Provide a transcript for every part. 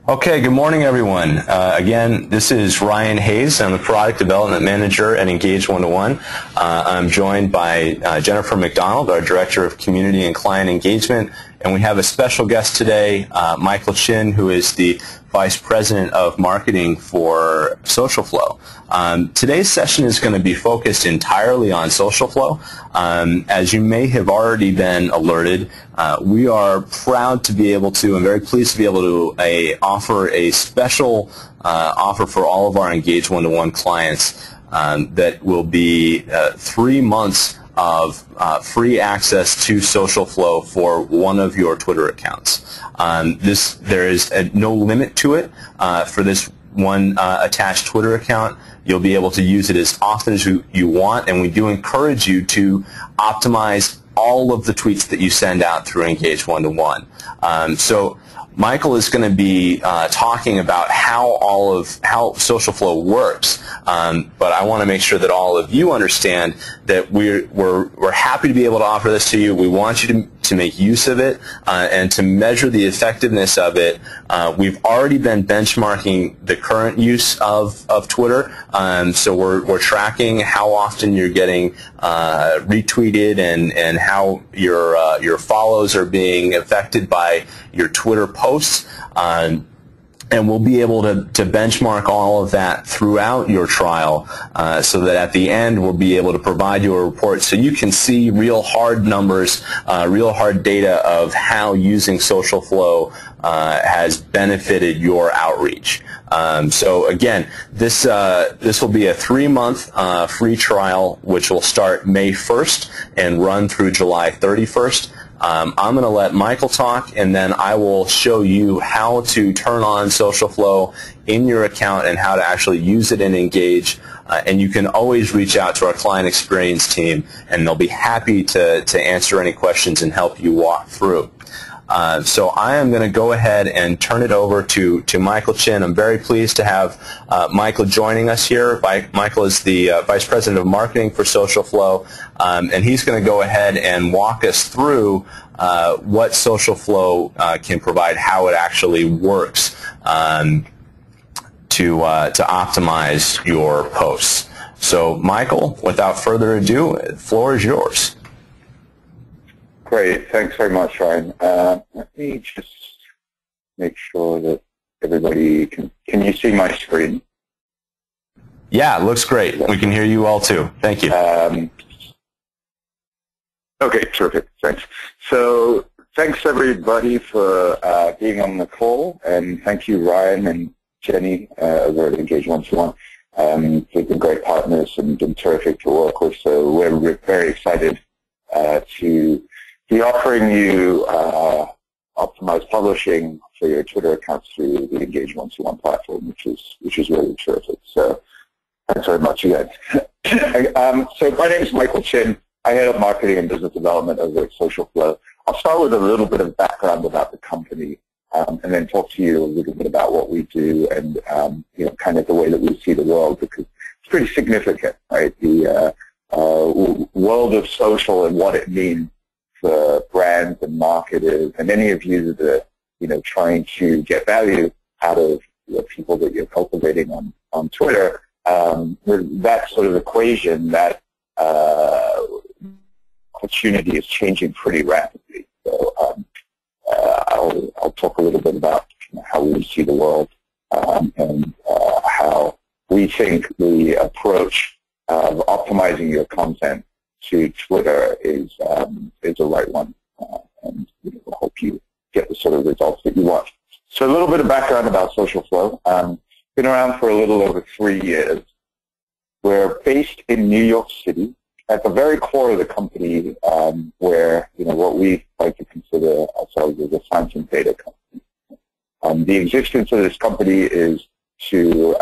Okay, good morning, everyone. Again, this is Ryan Hayes. I'm the Product Development Manager at Engage One-to-One. I'm joined by Jennifer McDonald, our Director of Community and Client Engagement, and we have a special guest today, Michael Chin, who is the Vice President of Marketing for SocialFlow. Today's session is going to be focused entirely on SocialFlow. As you may have already been alerted, we are proud to be able to, and very pleased to be able to offer a special offer for all of our Engage One-to-One clients that will be 3 months of free access to SocialFlow for one of your Twitter accounts. There is no limit to it for this one attached Twitter account. You'll be able to use it as often as you want, and we do encourage you to optimize all of the tweets that you send out through Engage One-to-One. So Michael is going to be talking about how SocialFlow works, but I want to make sure that all of you understand that we're happy to be able to offer this to you. We want you to make use of it and to measure the effectiveness of it. We've already been benchmarking the current use of Twitter, so we're tracking how often you're getting retweeted and how your follows are being affected by your Twitter posts. And we'll be able to benchmark all of that throughout your trial so that at the end we'll be able to provide you a report so you can see real hard numbers, real hard data of how using SocialFlow has benefited your outreach. So again, this will be a 3-month free trial which will start May 1st and run through July 31st. I'm going to let Michael talk, and then I will show you how to turn on SocialFlow in your account and how to actually use it and engage. And you can always reach out to our client experience team, and they'll be happy to answer any questions and help you walk through. So I am going to go ahead and turn it over to Michael Chin. I'm very pleased to have Michael joining us here. Michael is the Vice President of Marketing for SocialFlow, and he's going to go ahead and walk us through what SocialFlow can provide, how it actually works to optimize your posts. So Michael, without further ado, the floor is yours. Great. Thanks very much, Ryan. Let me just make sure that everybody can you see my screen? Yeah, it looks great. We can hear you all too. Thank you. Okay, terrific. Thanks. So thanks, everybody, for being on the call, and thank you, Ryan and Jenny, over at Engage One-to-One. They've been great partners and been terrific to work with, so we're very excited to be offering you optimized publishing for your Twitter accounts through the Engage One-to-One platform, which is really terrific. So thanks very much, you guys. So my name is Michael Chin. I head up marketing and business development over at SocialFlow. I'll start with a little bit of background about the company, and then talk to you a little bit about what we do and kind of the way that we see the world, because it's pretty significant, right? The world of social and what it means for brands and marketers and any of you that are trying to get value out of the people that you're cultivating on Twitter. That sort of equation, that opportunity is changing pretty rapidly. So I'll talk a little bit about how we see the world and how we think the approach of optimizing your content to Twitter is the right one, and will help you get the sort of results that you want. So a little bit of background about SocialFlow. Been around for a little over 3 years. We're based in New York City, at the very core of the company, where what we like to consider ourselves as a science and data company. The existence of this company is to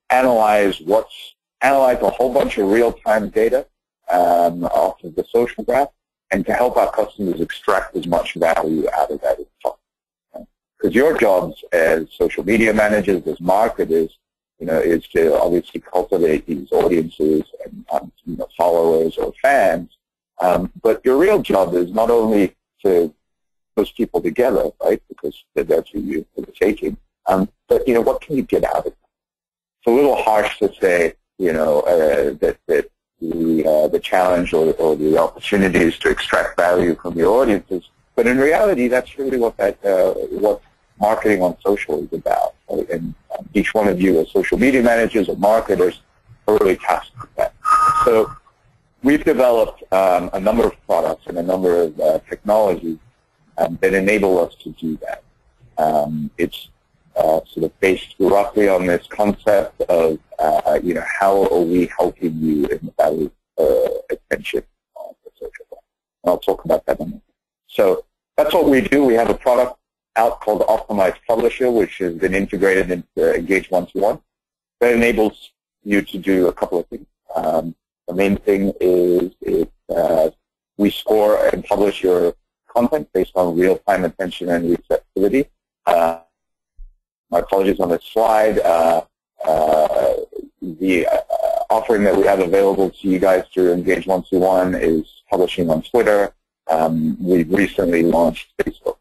analyze a whole bunch of real-time data off of the social graph, and to help our customers extract as much value out of that as possible. Because your jobs as social media managers, as marketers, is to obviously cultivate these audiences and followers or fans. But your real job is not only to push people together, right? Because that's who you for the taking, But, what can you get out of it? It's a little harsh to say, that the challenge or the opportunity is to extract value from your audiences. But in reality, that's really what marketing on social is about. Right? And each one of you as social media managers or marketers are really tasked with that. So we've developed a number of products and a number of technologies that enable us to do that. It's sort of based roughly on this concept of, how are we helping you in the value attention on the social platform. And I'll talk about that in a minute. So that's what we do. We have a product out called Optimized Publisher, which has been integrated into Engage One-to-One. That enables you to do a couple of things. The main thing is we score and publish your content based on real-time attention and receptivity. My apologies on this slide. The offering that we have available to you guys through Engage One-to-One is publishing on Twitter. We've recently launched Facebook,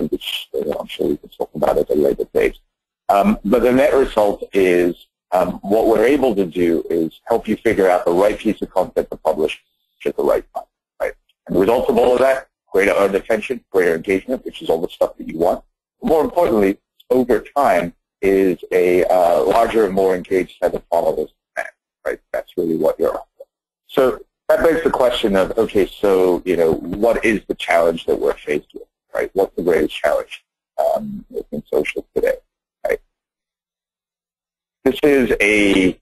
which I'm sure we can talk about at a later date. But the net result is what we're able to do is help you figure out the right piece of content to publish at the right time. Right? And the result of all of that, greater earned attention, greater engagement, which is all the stuff that you want. More importantly, over time, is a larger and more engaged set of followers. Right? That's really what you're after. So that begs the question of, okay, so, what is the challenge that we're faced with, right? What's the greatest challenge in social today, right? This is a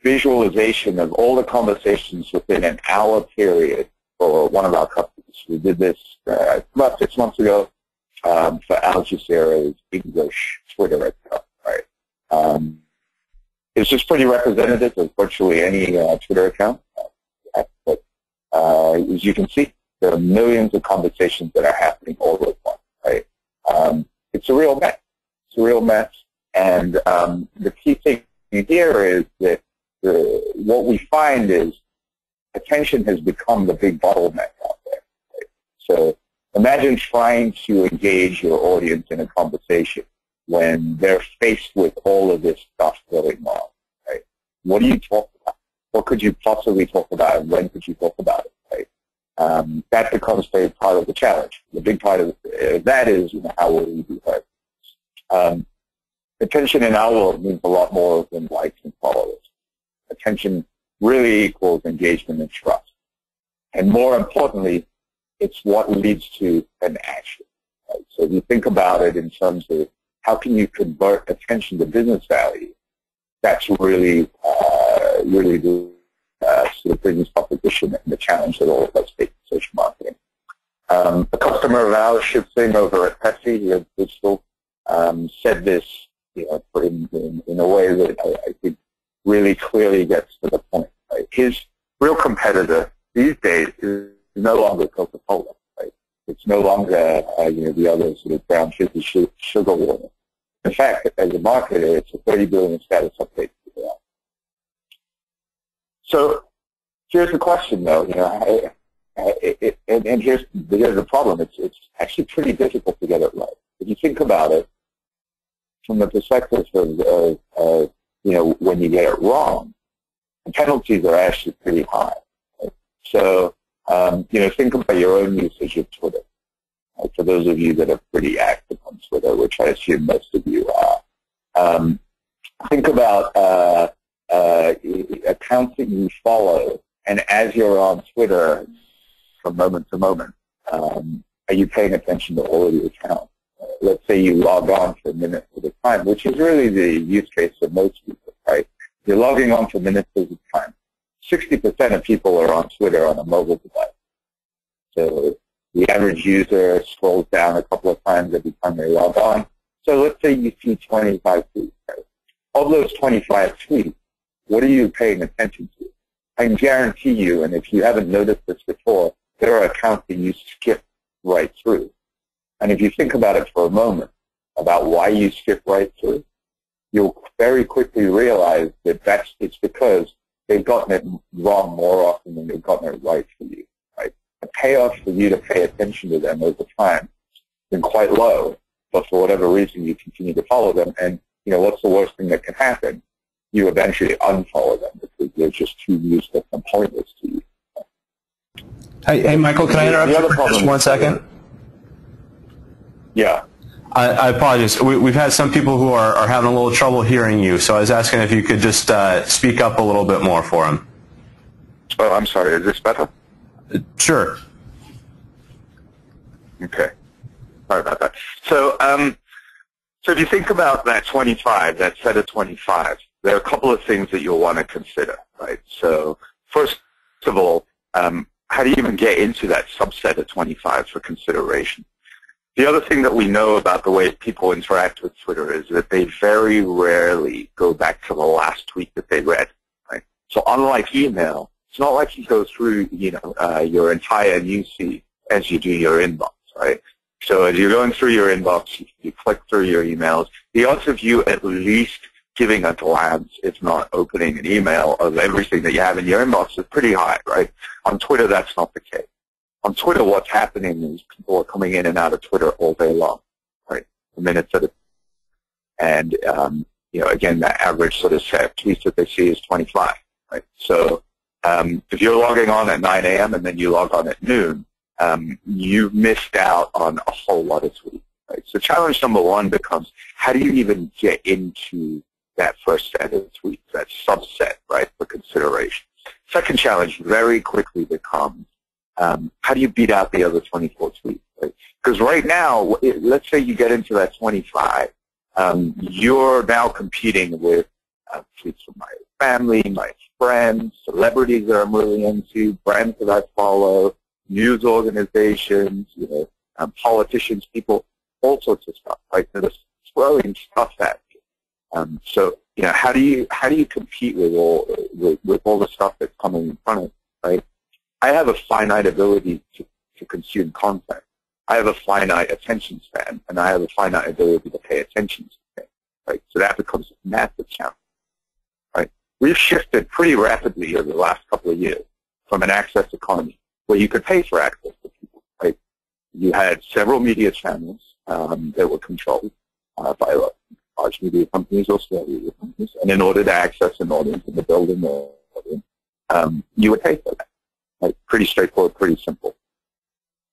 visualization of all the conversations within an hour period for one of our customers. We did this about 6 months ago for Al Jazeera's English Twitter account, right? It's just pretty representative of virtually any Twitter account. But as you can see, there are millions of conversations that are happening all at once, right? It's a real mess. It's a real mess. And the key thing here is that what we find is attention has become the big bottleneck out there. Right? So imagine trying to engage your audience in a conversation when they're faced with all of this stuff going on, right? What do you talk about? What could you possibly talk about, and when could you talk about it, right? That becomes a part of the challenge. The big part of that is how will we be heard? Attention in our world means a lot more than likes and followers. Attention really equals engagement and trust. And more importantly, it's what leads to an action. Right? So if you think about it in terms of how can you convert attention to business value, that's really, really the sort of business proposition and the challenge that all of us face in social marketing. A customer of ours, Shiv Singh over at Pepsi here at Digital, said this, in a way that I think really clearly gets to the point. Right? His real competitor these days is no longer Coca-Cola. Right? It's no longer the other sort of brown sugar water. In fact, as a marketer, it's a 30 billion status update. So here's the question, though. And here's the problem. It's actually pretty difficult to get it right. If you think about it from the perspective of when you get it wrong, the penalties are actually pretty high. Right? So think about your own usage of Twitter. Right? For those of you that are pretty active on Twitter, which I assume most of you are, think about accounts that you follow, and as you're on Twitter from moment to moment, are you paying attention to all of your accounts? Let's say you log on for minutes at a time, which is really the use case of most people, right? You're logging on for minutes at a time. 60% of people are on Twitter on a mobile device. So the average user scrolls down a couple of times every time they log on. So let's say you see 25 tweets. Right? Of those 25 tweets, what are you paying attention to? I can guarantee you, and if you haven't noticed this before, there are accounts that you skip right through. And if you think about it for a moment, about why you skip right through, you'll very quickly realize that it's because they've gotten it wrong more often than they've gotten it right for you. Right? The payoff for you to pay attention to them over time has been quite low, but for whatever reason you continue to follow them. And what's the worst thing that can happen? You eventually unfollow them because they're just too useless and pointless to you. Hey, Michael, can I interrupt you for just 1 second? Yeah. I apologize. We've had some people who are having a little trouble hearing you, so I was asking if you could just speak up a little bit more for them. Oh, I'm sorry. Is this better? Sure. Okay. Sorry about that. So, so if you think about that 25, that set of 25, there are a couple of things that you'll want to consider, right? So, first of all, how do you even get into that subset of 25 for consideration? The other thing that we know about the way people interact with Twitter is that they very rarely go back to the last tweet that they read, right? So unlike email, it's not like you go through, your entire newsfeed as you do your inbox, right? So as you're going through your inbox, you click through your emails. The odds of you at least giving a glance, if not opening an email of everything that you have in your inbox is pretty high, right? On Twitter, that's not the case. On Twitter, what's happening is people are coming in and out of Twitter all day long, right? Minutes at a time. And, again, the average sort of set of tweets that they see is 25, right? So if you're logging on at 9 a.m. and then you log on at noon, you've missed out on a whole lot of tweets, right? So challenge number one becomes, how do you even get into that first set of tweets, that subset, right, for consideration? Second challenge very quickly becomes, how do you beat out the other 24 tweets? Right? Because right now, let's say you get into that 25, you're now competing with tweets from my family, my friends, celebrities that I'm really into, brands that I follow, news organizations, politicians, people, all sorts of stuff, right? So there's throwing stuff at you. So how do you compete with all the stuff that's coming in front of you, right? I have a finite ability to consume content. I have a finite attention span, and I have a finite ability to pay attention to things, right? So that becomes a massive challenge, right? We've shifted pretty rapidly over the last couple of years from an access economy where you could pay for access to people, right? You had several media channels that were controlled by large media companies or small media companies, and in order to access an audience in the building or audience, you would pay for that. Right? Pretty straightforward, pretty simple.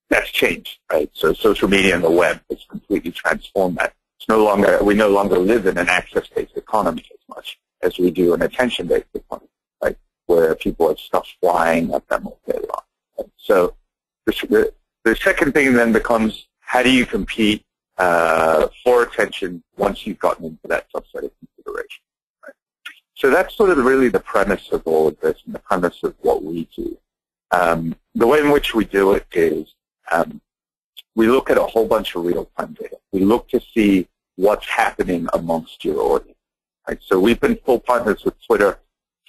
That's changed, right? So social media and the web has completely transformed that. We no longer live in an access-based economy as much as we do an attention-based economy, right? Where people have stuff flying at them all day long. Right? So the second thing then becomes, how do you compete for attention once you've gotten into that subset of consideration? Right? So that's sort of really the premise of all of this and the premise of what we do. The way in which we do it is we look at a whole bunch of real-time data. We look to see what's happening amongst your audience. Right? So we've been full partners with Twitter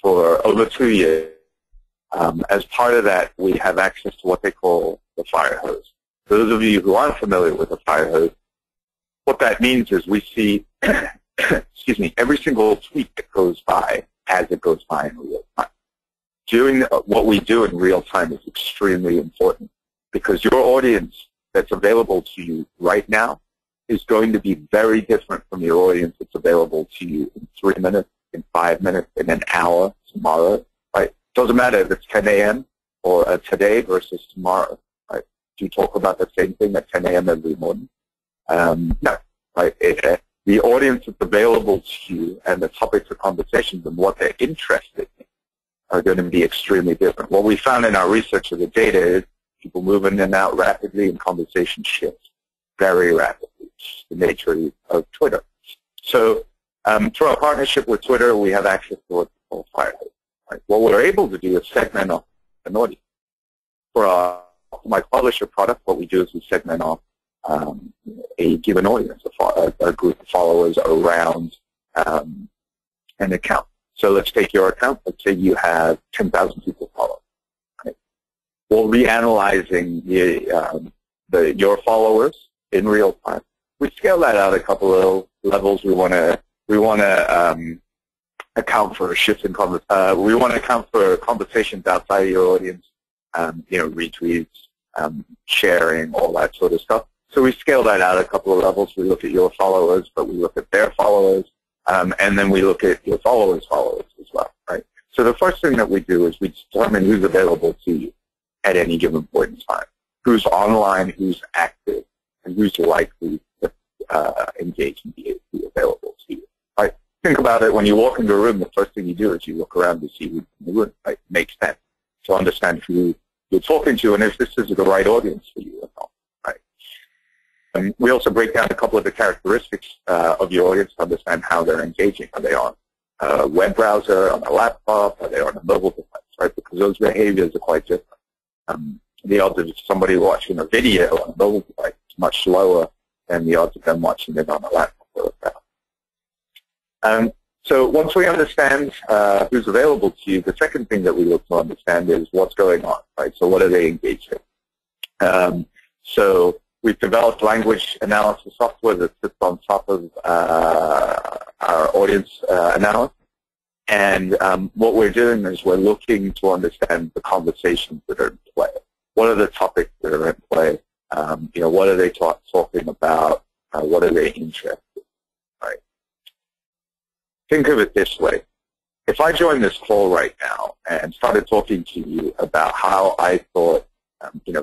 for over 2 years. As part of that, we have access to what they call the fire hose. Those of you who aren't familiar with the fire hose, what that means is we see, excuse me, every single tweet that goes by as it goes by in real time. Doing what we do in real time is extremely important because your audience that's available to you right now is going to be very different from your audience that's available to you in 3 minutes, in 5 minutes, in an hour, tomorrow, right? Doesn't matter if it's 10 a.m. or today versus tomorrow, right? Do you talk about the same thing at 10 a.m. every morning? No, right? The audience that's available to you and the topics of conversations and what they're interested in are going to be extremely different. What we found in our research of the data is people move in and out rapidly and conversation shifts very rapidly. It's the nature of Twitter. So through our partnership with Twitter, we have access to what's called Firehose. Right? What we're able to do is segment off an audience. For my publisher product, what we do is we segment off a given audience, a group of followers around an account. So let's take your account. Let's say you have 10,000 people follow. Right? We'll be analyzing your followers in real time. We scale that out a couple of levels. We want to account for a shift in we want to account for conversations outside of your audience, retweets, sharing, all that sort of stuff. So we scale that out a couple of levels. We look at your followers, but we look at their followers, and then we look at your followers' followers as well, right? So the first thing that we do is we determine who's available to you at any given point in time, who's online, who's active, and who's likely to engage and be available to you, right? Think about it. When you walk into a room, the first thing you do is you look around to see who's in the room, right? It makes sense to understand who you're talking to and if this is the right audience for you or not, right? And we also break down a couple of the characteristics of your audience to understand how they're engaging. Are they on a web browser, on a laptop? Are they on a mobile device, right? Because those behaviors are quite different. The odds of somebody watching a video on a mobile device is much lower than the odds of them watching it on a laptop or a browser. So once we understand who's available to you, the second thing that we look to understand is what's going on, right? So what are they engaged in? So we've developed language analysis software that sits on top of our audience analysis. And what we're doing is we're looking to understand the conversations that are in play. What are the topics that are in play? What are they talking about? What are they interested in, right? Think of it this way. If I joined this call right now and started talking to you about how I thought,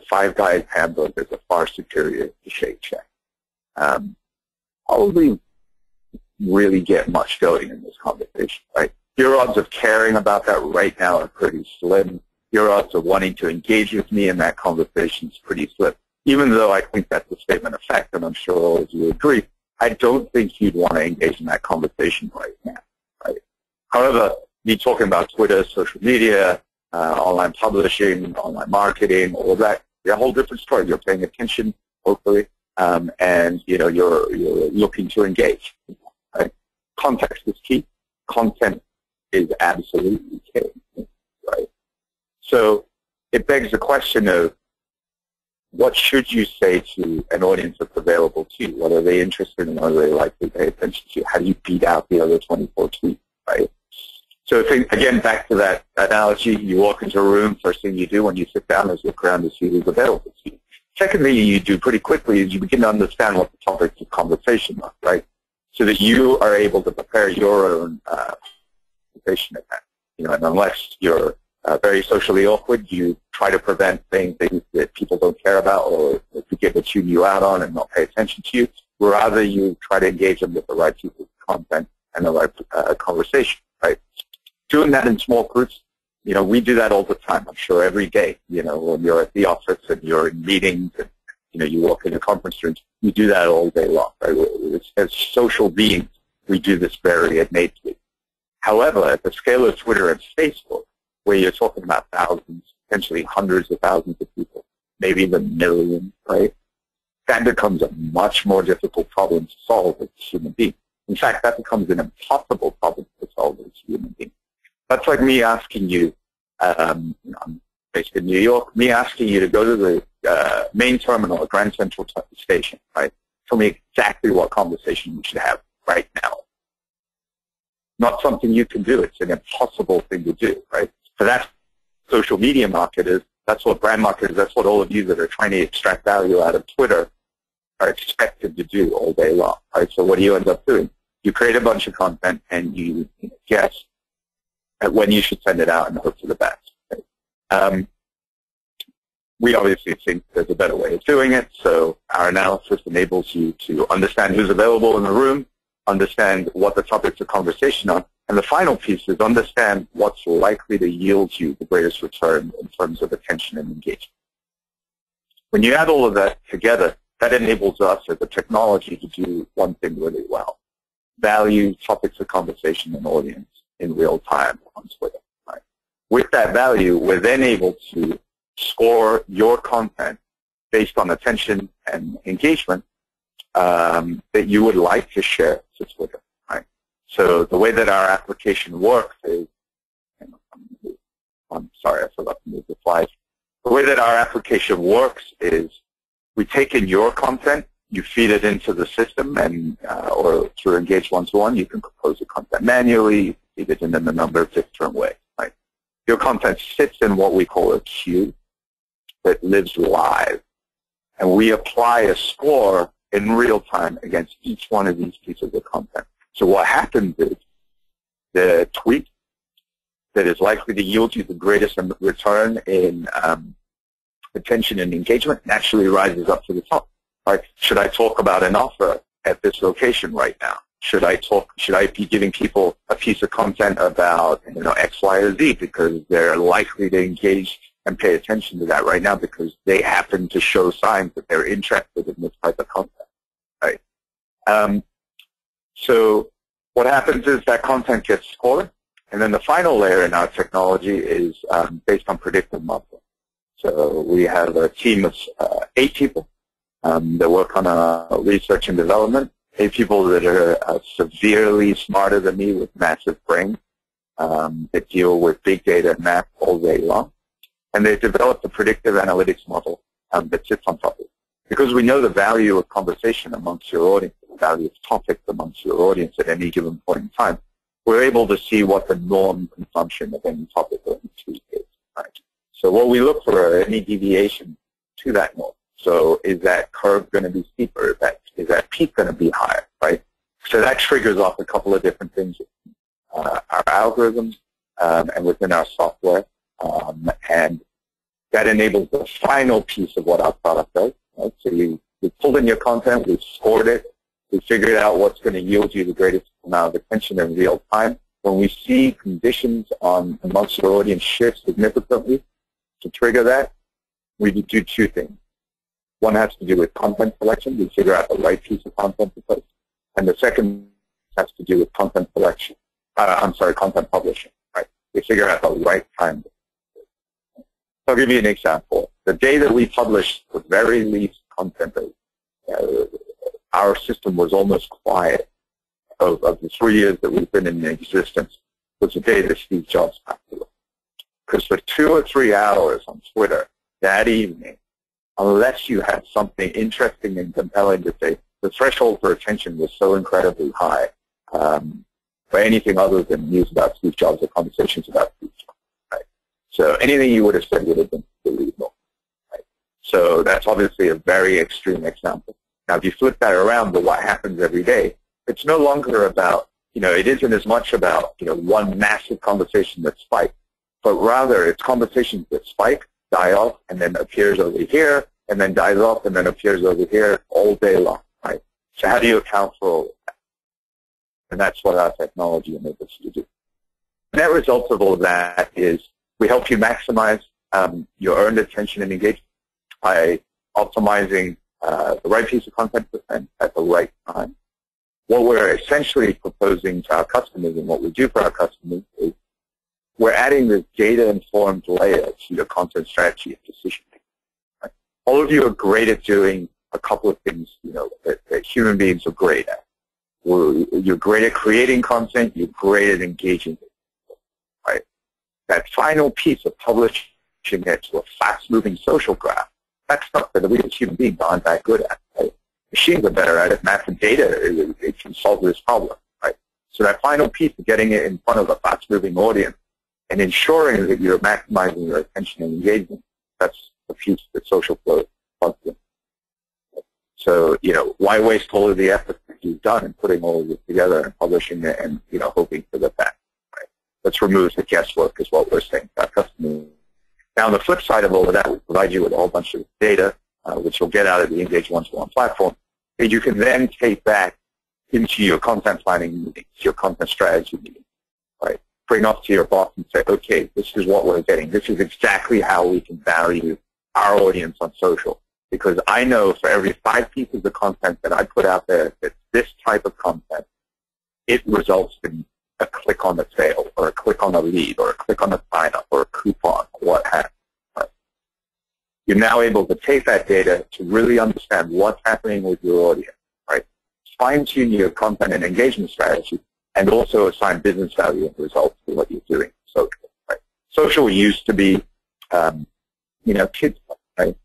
Five Guys hamburgers are far superior to Shake Shack, probably really get much going in this conversation, right? Your odds of caring about that right now are pretty slim. Your odds of wanting to engage with me in that conversation is pretty slim. Even though I think that's a statement of fact, and I'm sure all of you agree, I don't think you'd want to engage in that conversation right now, right? However, me talking about Twitter, social media, online publishing, online marketing, all of that, you're a whole different story. You're paying attention, hopefully, and you're looking to engage, right? Context is key. Content is absolutely key, right? So it begs the question of what should you say to an audience that's available to you? What are they interested in? What are they likely to pay attention to? How do you beat out the other 24 tweets, right? So think, again, back to that analogy, you walk into a room, first thing you do when you sit down is look around to see who's available to you. Second thing you do pretty quickly is you begin to understand what the topics of conversation are, right? So that you are able to prepare your own presentation at that. And unless you're very socially awkward, you try to prevent saying things that people don't care about or begin to tune you out on and not pay attention to you. Rather, you try to engage them with the right pieces of content and the right conversation, right? Doing that in small groups, we do that all the time. I'm sure every day, when you're at the office and you're in meetings and, you walk into conference rooms, you do that all day long, right? As social beings, we do this very innately. However, at the scale of Twitter and Facebook, where you're talking about thousands, potentially hundreds of thousands of people, maybe even millions, right? That becomes a much more difficult problem to solve as a human being. In fact, that becomes an impossible problem to solve as a human being. That's like me asking you, I'm based in New York, me asking you to go to the main terminal at Grand Central Station, right? Tell me exactly what conversation we should have right now. Not something you can do. It's an impossible thing to do, right? So that's social media marketers. That's what brand marketers, that's what all of you that are trying to extract value out of Twitter are expected to do all day long, right? So what do you end up doing? You create a bunch of content and you guess at when you should send it out and hope for the best. Right? We obviously think there's a better way of doing it, so our analysis enables you to understand who's available in the room, understand what the topics of conversation are, and the final piece is understand what's likely to yield you the greatest return in terms of attention and engagement. When you add all of that together, that enables us as a technology to do one thing really well: value topics of conversation and audience in real time on Twitter. Right? With that value, we're then able to score your content based on attention and engagement that you would like to share to Twitter. Right? So the way that our application works is, I'm sorry, I forgot to move the slide. The way that our application works is we take in your content, you feed it into the system, and or through Engage One-to-One, you can compose the content manually, you feed it in a number of different ways. Right? Your content sits in what we call a queue that lives live and we apply a score in real time against each one of these pieces of content. So what happens is the tweet that is likely to yield you the greatest return in attention and engagement naturally rises up to the top. Right? Should I talk about an offer at this location right now? Should I be giving people a piece of content about X, Y, or Z because they're likely to engage and pay attention to that right now because they happen to show signs that they're interested in this type of content, right? So what happens is that content gets scored, and then the final layer in our technology is based on predictive modeling. So we have a team of 8 people that work on research and development, 8 people that are severely smarter than me with massive brains that deal with big data and math all day long. And they've developed a predictive analytics model that sits on top of it. Because we know the value of conversation amongst your audience, the value of topics amongst your audience at any given point in time, we're able to see what the norm consumption of any topic or industry is. Right? So what we look for are any deviation to that norm. So is that curve going to be steeper? Is that peak going to be higher? Right? So that triggers off a couple of different things. Our algorithms and within our software. And that enables the final piece of what our product does. Right? So we pulled in your content, we've scored it, we figured out what's going to yield you the greatest amount of attention in real time. When we see conditions amongst your audience shift significantly to trigger that, we do 2 things. One has to do with content selection. We figure out the right piece of content to post. And the second has to do with content selection. Content publishing. Right? We figure out the right time. I'll give you an example. The day that we published the very least content, our system was almost quiet of the 3 years that we've been in existence, was the day that Steve Jobs passed away. Because for 2 or 3 hours on Twitter that evening, unless you had something interesting and compelling to say, the threshold for attention was so incredibly high for anything other than news about Steve Jobs or conversations about Steve Jobs. Right? So anything you would have said would have been believable. Right? So that's obviously a very extreme example. Now, if you flip that around to what happens every day, it's no longer about, it isn't as much about, one massive conversation that spikes, but rather it's conversations that spike, die off, and then appears over here, and then dies off, and then appears over here all day long, right? So how do you account for all of that? And that's what our technology enables you to do. The net result of all of that is we help you maximize your earned attention and engagement by optimizing the right piece of content at the right time. What we're essentially proposing to our customers and what we do for our customers is we're adding this data-informed layer to your content strategy and decision-making. Right? All of you are great at doing a couple of things, that human beings are great at. You're great at creating content. You're great at engaging with it. Right? That final piece of publishing it to a fast-moving social graph, that's stuff that we as human beings aren't that good at. Right? Machines are better at it. Math and data, it can solve this problem. Right? So that final piece of getting it in front of a fast-moving audience and ensuring that you're maximizing your attention and engagement, that's the piece that SocialFlow plugs in. So, why waste all of the effort that you've done in putting all of this together and publishing it and, hoping for the best, right? Let's remove the guesswork is what we're saying to our customers. Now, on the flip side of all of that, we provide you with a whole bunch of data, which you'll get out of the Engage One-to-One platform, that you can then take back into your content planning meetings, your content strategy meetings, right? Bring up to your boss and say, okay, this is what we're getting. This is exactly how we can value our audience on social. Because I know for every 5 pieces of content that I put out there that's this type of content, it results in a click on the sale, or a click on a lead, or a click on a sign-up, or a coupon, or what have you. Right? You're now able to take that data to really understand what's happening with your audience, right? Fine-tune your content and engagement strategy, and also assign business value and results to what you're doing. Social, right? Social used to be, kids, right?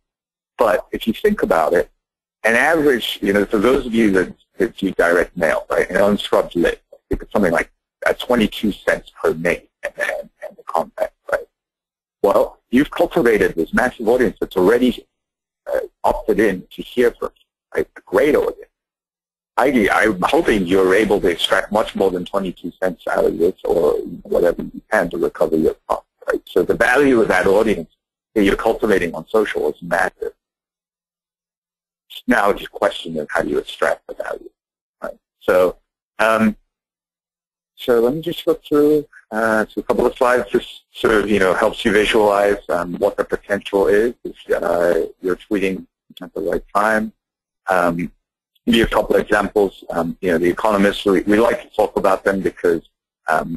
But if you think about it, an average, for those of you that do direct mail, right, an unscrubbed list, I think it's something like 22 cents per name and the contact, right? Well, you've cultivated this massive audience that's already up to put in to hear from you, right? A great audience. I'm hoping you're able to extract much more than 22 cents out of this, or whatever you can to recover your cost, right? So the value of that audience that you're cultivating on social is massive. Now just question of how do you extract the value, right? So, so let me just go through a couple of slides. Just sort of helps you visualize what the potential is if you're tweeting at the right time. Give you a couple of examples. The Economist, we like to talk about them because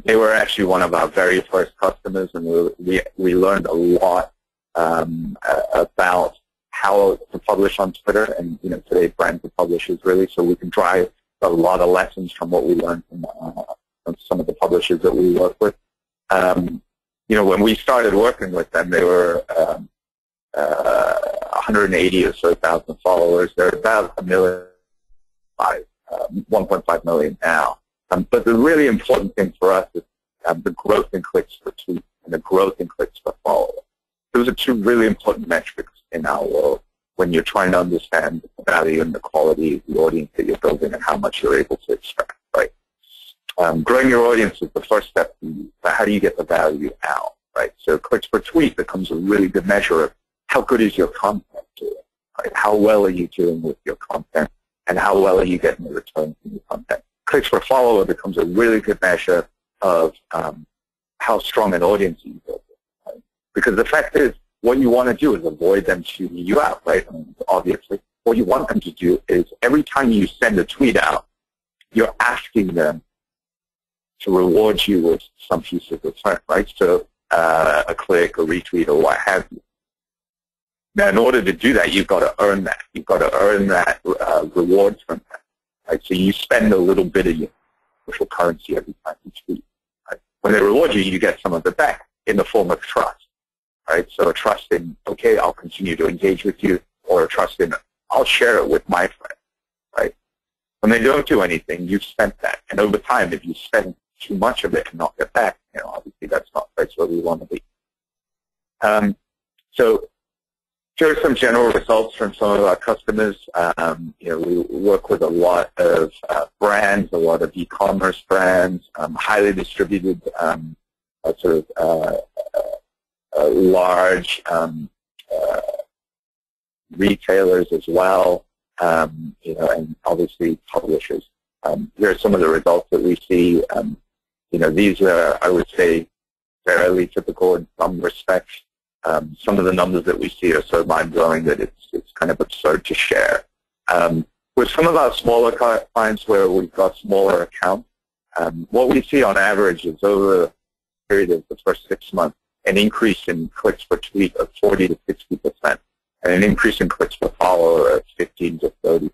they were actually one of our very first customers, and we learned a lot about how to publish on Twitter, and today brands are publishers really, so we can drive a lot of lessons from what we learned from some of the publishers that we work with. When we started working with them, they were 180 or so thousand followers. They're about 1.5 million now. But the really important thing for us is the growth in clicks per tweet and the growth in clicks per follower. Those are two really important metrics in our world when you're trying to understand the value and the quality of the audience that you're building and how much you're able to extract, right? Growing your audience is the first step, but how do you get the value out, right? So clicks per tweet becomes a really good measure of how good is your content doing, right? How well are you doing with your content, and how well are you getting the return from your content? Clicks per follower becomes a really good measure of how strong an audience you build, right? Because the fact is, what you want to do is avoid them tuning you out, right? Obviously, what you want them to do is every time you send a tweet out, you're asking them to reward you with some piece of return, right? So a click, a retweet, or what have you. Now, in order to do that, you've got to earn that. You've got to earn that reward from that, right? So you spend a little bit of your social currency every time you tweet, right? When they reward you, you get some of it back in the form of trust, right? So a trust in, okay, I'll continue to engage with you, or a trust in, I'll share it with my friends, right? When they don't do anything, you've spent that. And over time, if you spend too much of it and not get back, obviously that's not where we want to be. So here are some general results from some of our customers. We work with a lot of brands, a lot of e-commerce brands, highly distributed, large retailers as well, and obviously publishers. Here are some of the results that we see. These are, I would say, fairly typical in some respects. Some of the numbers that we see are so mind-blowing that it's kind of absurd to share. With some of our smaller clients where we've got smaller accounts, what we see on average is over a period of the first 6 months, an increase in clicks per tweet of 40 to 60%, and an increase in clicks per follower of 15 to 30%.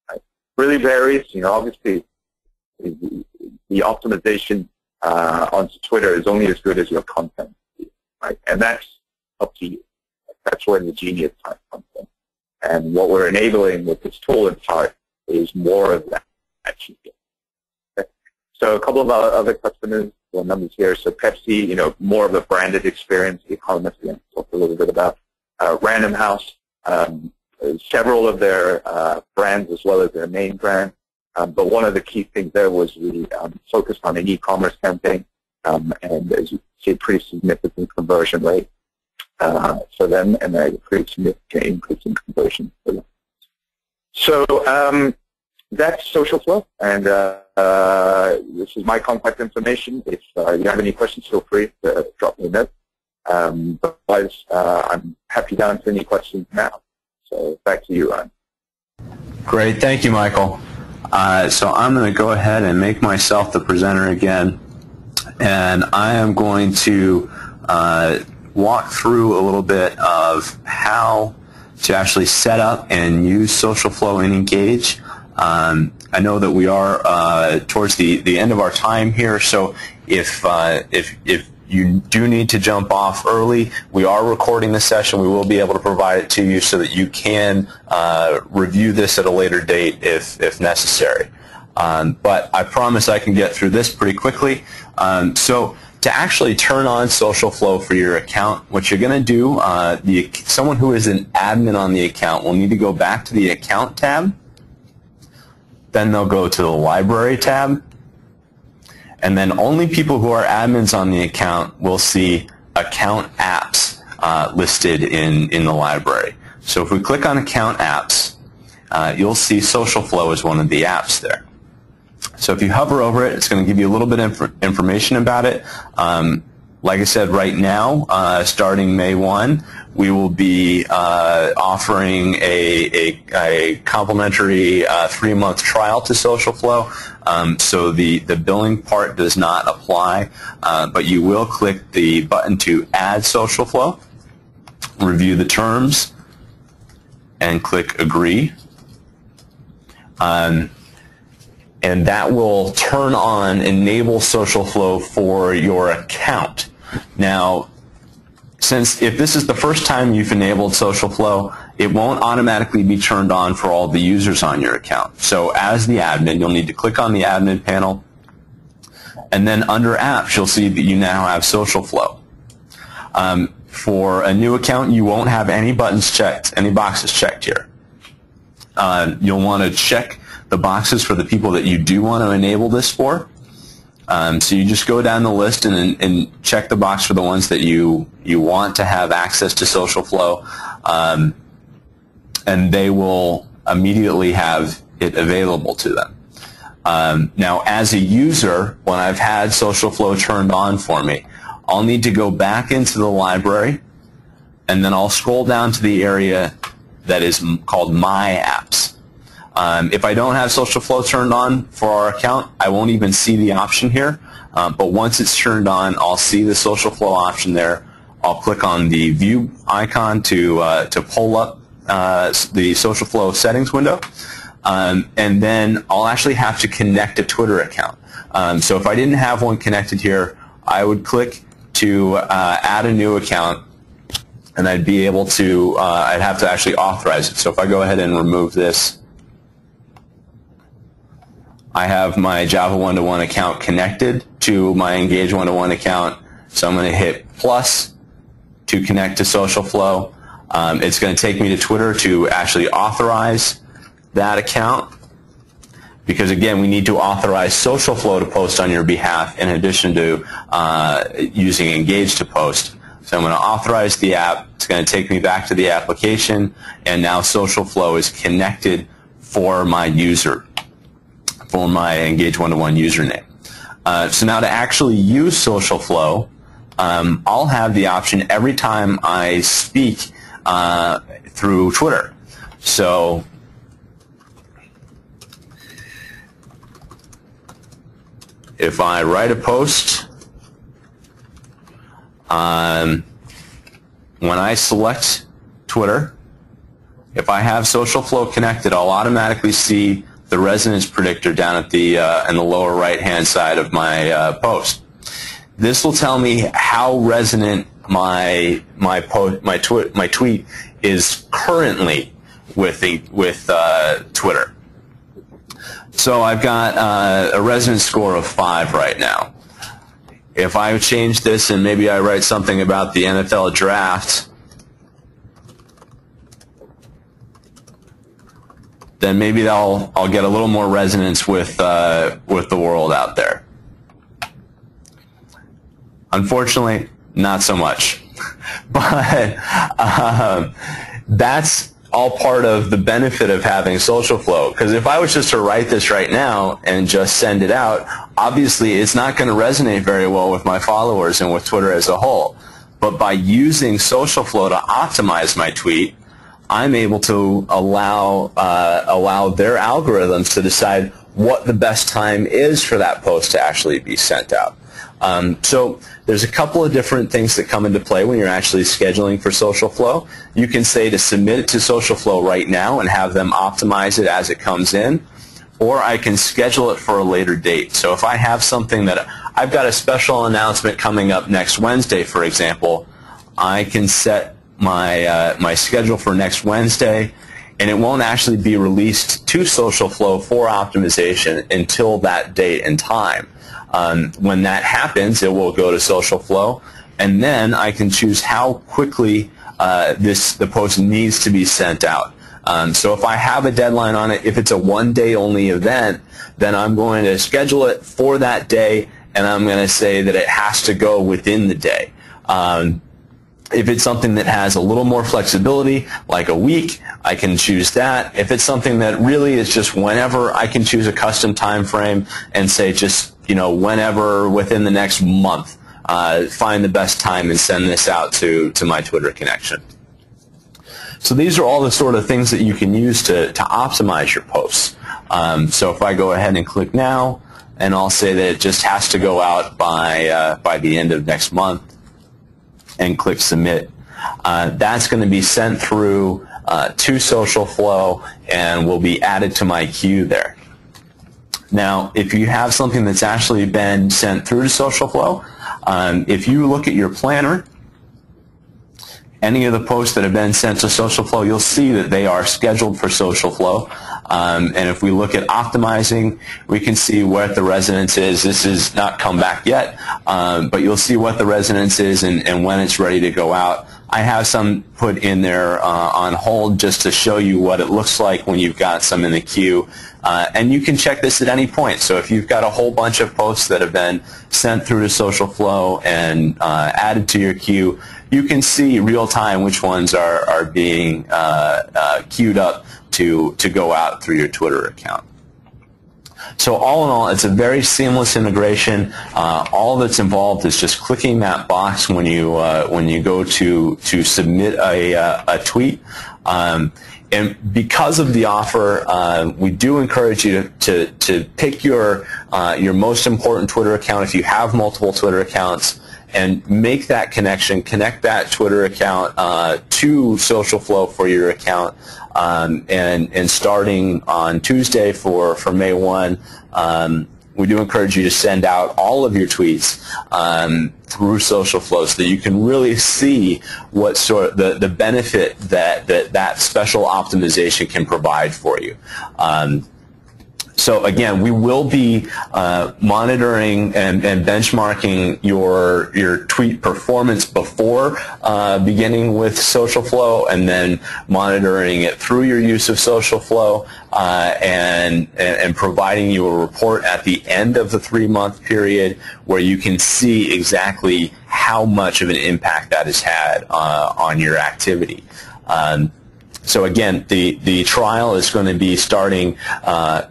Right? Really varies. Obviously, the optimization on Twitter is only as good as your content. Right? And that's up to you. That's where the genius part comes in. And what we're enabling with this tool in part is more of that genius. Okay. So a couple of our other customers, the numbers here. So Pepsi, more of a branded experience. The Economist, we talked a little bit about. Random House, several of their brands as well as their main brand. But one of the key things there was we focused on an e-commerce campaign. And as you see, a pretty significant conversion rate for them, and a pretty significant increase in conversion for them. So that's SocialFlow, and this is my contact information. If you have any questions, feel free to drop me a note. Otherwise, I'm happy to answer any questions now. So back to you, Ryan. Great, thank you, Michael. So I'm going to go ahead and make myself the presenter again. And I am going to walk through a little bit of how to actually set up and use SocialFlow and Engage. I know that we are towards the end of our time here, so if you do need to jump off early, we are recording the session. We will be able to provide it to you so that you can review this at a later date if necessary. But I promise I can get through this pretty quickly. So to actually turn on SocialFlow for your account, what you're going to do, someone who is an admin on the account will need to go back to the Account tab. Then they'll go to the Library tab. And then only people who are admins on the account will see Account Apps listed in the library. So if we click on Account Apps, you'll see SocialFlow as one of the apps there. So if you hover over it, it's going to give you a little bit of information about it. Like I said, right now, starting May 1, we will be offering a complimentary 3-month trial to SocialFlow. So the billing part does not apply, but you will click the button to add SocialFlow, review the terms, and click Agree. And that will turn on, enable SocialFlow for your account. Now, if this is the first time you've enabled SocialFlow, it won't automatically be turned on for all the users on your account. So as the admin, you'll need to click on the admin panel, and then under apps, you'll see that you now have SocialFlow. For a new account, you won't have any buttons checked, any boxes checked here. You'll want to check the boxes for the people that you do want to enable this for. So you just go down the list and check the box for the ones that you want to have access to SocialFlow, and they will immediately have it available to them. Now, as a user, when I've had SocialFlow turned on for me, I'll need to go back into the library, and then I'll scroll down to the area that is called My Apps. If I don't have SocialFlow turned on for our account, I won't even see the option here. But once it's turned on, I'll see the SocialFlow option there. I'll click on the View icon to pull up the SocialFlow settings window. And then I'll actually have to connect a Twitter account. So if I didn't have one connected here, I would click to add a new account, and I'd be able to, I'd have to actually authorize it. So if I go ahead and remove this, I have my Java one-to-one account connected to my Engage one-to-one account, so I'm going to hit plus to connect to SocialFlow. It's going to take me to Twitter to actually authorize that account, because again, we need to authorize SocialFlow to post on your behalf in addition to using Engage to post. So I'm going to authorize the app. It's going to take me back to the application, and now SocialFlow is connected for my user, for my Engage one-to-one username. So now to actually use SocialFlow, I'll have the option every time I speak through Twitter. So if I write a post, when I select Twitter, if I have SocialFlow connected, I'll automatically see the resonance predictor down at the in the lower right-hand side of my post. This will tell me how resonant my tweet is currently with Twitter. So I've got a resonance score of 5 right now. If I change this and maybe I write something about the NFL draft, then maybe I'll get a little more resonance with the world out there. Unfortunately, not so much. But that's all part of the benefit of having SocialFlow. Because if I was just to write this right now and just send it out, obviously it's not going to resonate very well with my followers and with Twitter as a whole. But by using SocialFlow to optimize my tweet, I'm able to allow their algorithms to decide what the best time is for that post to actually be sent out. So there's a couple of different things that come into play when you're actually scheduling for SocialFlow. You can say to submit it to SocialFlow right now and have them optimize it as it comes in, or I can schedule it for a later date. So if I have something that I've got a special announcement coming up next Wednesday, for example, I can set my schedule for next Wednesday, and it won't actually be released to SocialFlow for optimization until that date and time. When that happens, it will go to SocialFlow, and then I can choose how quickly the post needs to be sent out. So if I have a deadline on it, if it's a one-day only event, then I'm going to schedule it for that day, and I'm going to say that it has to go within the day. If it's something that has a little more flexibility, like a week, I can choose that. If it's something that really is just whenever, I can choose a custom time frame and say just, whenever within the next month, find the best time and send this out to my Twitter connection. So these are all the sort of things that you can use to optimize your posts. So if I go ahead and click now, and I'll say that it just has to go out by the end of next month, and click submit. That's going to be sent through to SocialFlow and will be added to my queue there. Now, if you have something that's actually been sent through to SocialFlow, if you look at your planner, any of the posts that have been sent to SocialFlow, you'll see that they are scheduled for SocialFlow. And if we look at optimizing, we can see what the resonance is. This has not come back yet, but you'll see what the resonance is and when it's ready to go out. I have some put in there on hold just to show you what it looks like when you've got some in the queue. And you can check this at any point. So if you've got a whole bunch of posts that have been sent through to SocialFlow and added to your queue, you can see real time which ones are being queued up to go out through your Twitter account. So all in all, it's a very seamless integration. All that's involved is just clicking that box when you go to submit a tweet. And because of the offer, we do encourage you to pick your most important Twitter account if you have multiple Twitter accounts, and make that connection, connect that Twitter account to SocialFlow for your account. And starting on Tuesday for May 1, we do encourage you to send out all of your tweets through SocialFlow so that you can really see what sort of the benefit that special optimization can provide for you. So again, we will be monitoring and benchmarking your tweet performance before beginning with SocialFlow, and then monitoring it through your use of SocialFlow, and providing you a report at the end of the 3-month period where you can see exactly how much of an impact that has had on your activity. So again, the trial is going to be starting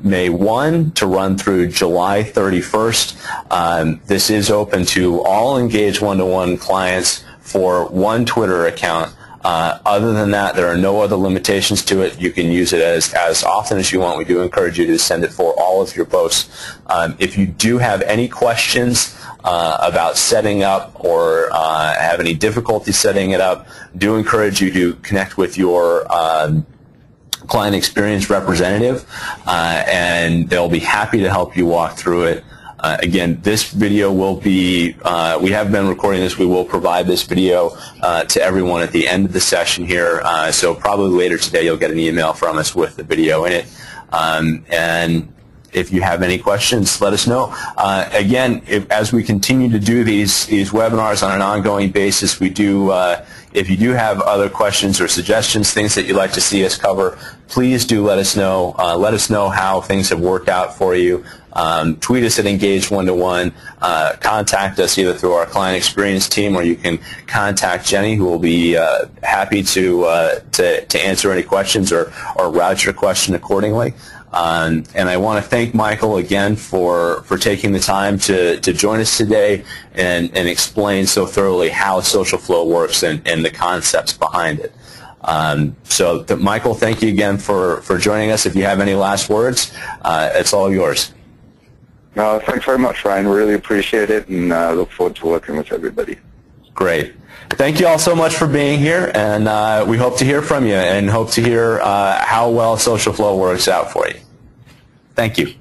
May 1 to run through July 31st. This is open to all Engage one-to-one clients for one Twitter account. Other than that, there are no other limitations to it. You can use it as often as you want. We do encourage you to send it for all of your posts. If you do have any questions about setting up or have any difficulty setting it up, do encourage you to connect with your client experience representative, and they'll be happy to help you walk through it. Again, this video will be, we have been recording this. We will provide this video to everyone at the end of the session here. So probably later today you'll get an email from us with the video in it. And if you have any questions, let us know. Again, as we continue to do these webinars on an ongoing basis, we do, if you do have other questions or suggestions, things that you'd like to see us cover, please do let us know. Let us know how things have worked out for you. Tweet us at Engage One-to-One. Contact us either through our client experience team, or you can contact Jenny, who will be happy to answer any questions or route your question accordingly. And I want to thank Michael again for taking the time to join us today and explain so thoroughly how SocialFlow works and the concepts behind it. Michael, thank you again for joining us. If you have any last words, it's all yours. No, thanks very much, Ryan. Really appreciate it, and look forward to working with everybody. Great. Thank you all so much for being here, and we hope to hear from you and hope to hear how well SocialFlow works out for you. Thank you.